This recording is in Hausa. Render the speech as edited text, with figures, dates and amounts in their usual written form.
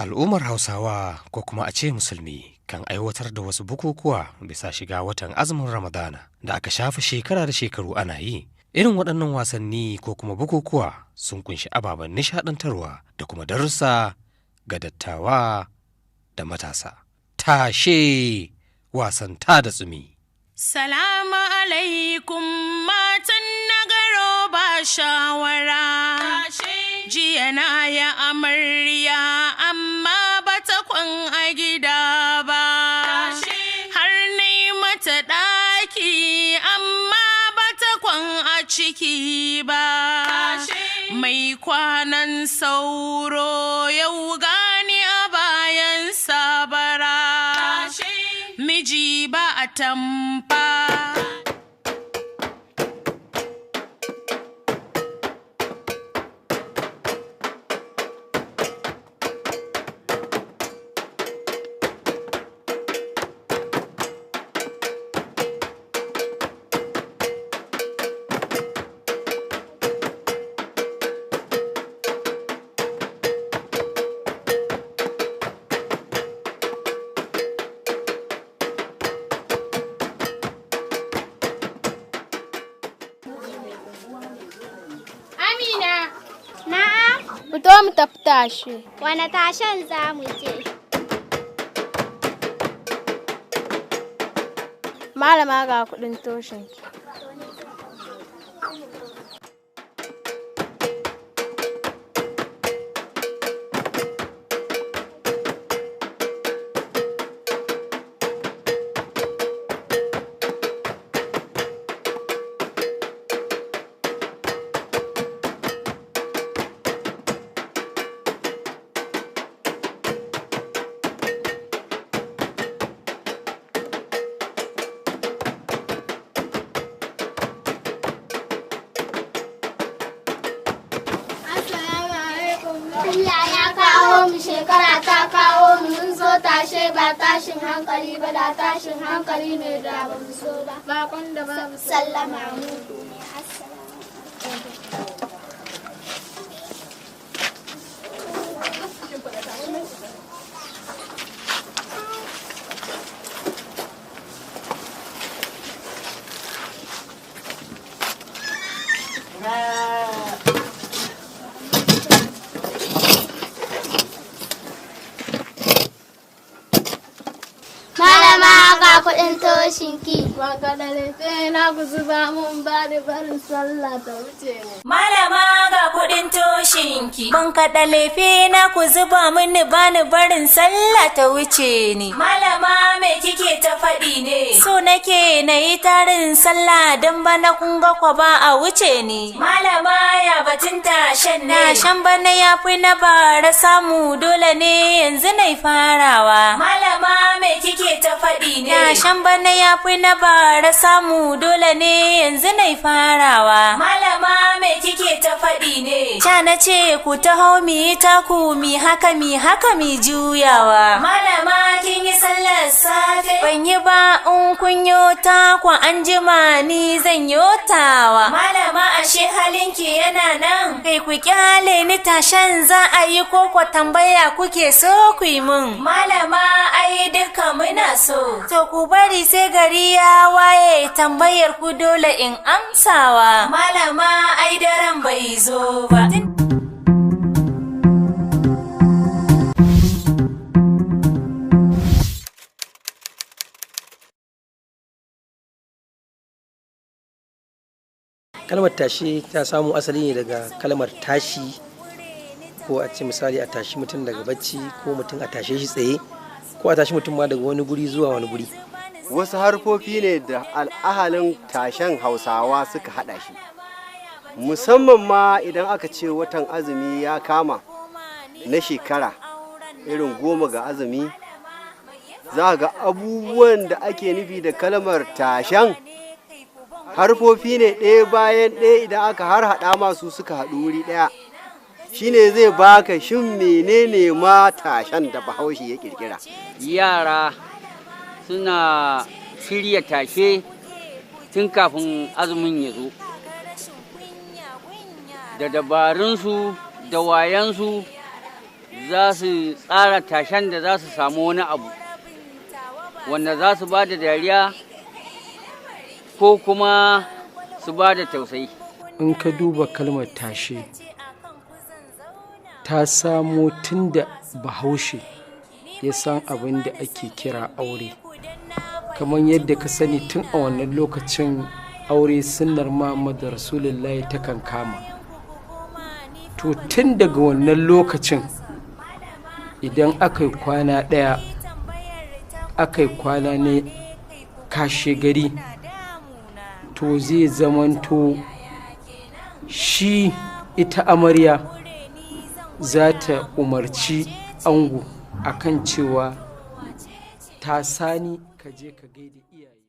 Al'ummar Hausawa ko kuma a ce musulmi kan aiwatar da wasu bukukuwa bisa shiga watan azumin Ramadana da aka shafa shekara da shekaru ana yi. Irin waɗannan wasanni ko kuma bukukuwa sun kunshi ababen nishadantarwa da kuma darussa ga dattawa da matasa. Tashe wasan ta da tsumi. Salamu alaikum matan nagaro ba shawara. Jiya na ya amarya amma bata kwan a gida ba. Har nai mata ɗaki amma bata kwan a ciki ba. Mai kwanan sauro yau gani a bayan sabara. Miji ba a tamfa. Fito mu tafi tashe. Wane tashen za mu je? Malama ga kuɗin toshin. Allah ya kawo mu shekara ta kawo mu mun zo tashe ba tashin hankali ba da tashin hankali ne da ba mu so ba. Bakon da babu Sallama mu. Malama ga kuɗin toshinki. Baka da laifi na ku zuba mun ba da barin sallah ta wuce ne. Malama ga kuɗin toshinki. Ban kaɗa laifi na ku zuba mini bani barin sallah ta wuce ni. Malama me kike ta faɗi ne? So nake na yi tarin sallah don bana kun ga kwa ba a wuce ni. Malama ya batun tashen ne. Tashen bana ya fi na bara samu dole ne yanzu na farawa. Malama me kike ta faɗi ne? Tashen bana ya fi na bara samu dole ne yanzu na farawa. Malama me kike ta faɗi ne? Ca na ce ku taho mi taku mi haka mi juyawa. Malama kin yi sallar safe? Ban yi ba in kun yota ku an jima ni zan yotawa. Malama ashe halinki yana nan. Kai ku kyale ni tashen za a yi ko ku tambaya kuke so ku yi mun. Malama ai duka muna so. To ku bari sai gari ya waye tambayar ku dole in amsawa. Malama ai daren bai zo ba. Kalmar tashe ta samo asali ne daga kalmar tashi, ko a ce misali a tashi mutum daga bacci, ko mutum a tashe shi tsaye, ko a tashi mutum ma daga wani guri zuwa wani guri. Wasu harfofi ne da al'ahalin tashen Hausawa suka haɗa shi, musamman ma idan aka ce watan azumi ya kama na shekara irin 10 ga azumi, za ga abubuwan da ake nufi da kalmar tashen harfofi ne ɗaya bayan ɗaya idan aka har haɗa masu suka haɗu wuri ɗaya, shine zai baka shin menene ma tashen da Bahaushe ya ƙirƙira. Yara suna shirya tashe tun kafin azumin ya zo, da dabarunsu da wayansu za su tsara tashen da za su samu wani abu wanda za su ba da dariya ko kuma su ba da tausayi. In ka duba kalmar tashe ta samo tun da bahaushe ya san abin da ake kira aure, kamar yadda ka sani tun a wannan lokacin aure sunnar Muhammadu Rasulullahi ta kan kama. To tun daga wannan lokacin idan aka yi kwana ɗaya aka yi kwana ne kashe gari, to zai zamanto shi ita amarya za ta umarci ango akan cewa ta sani ka je ka gaida iyaye.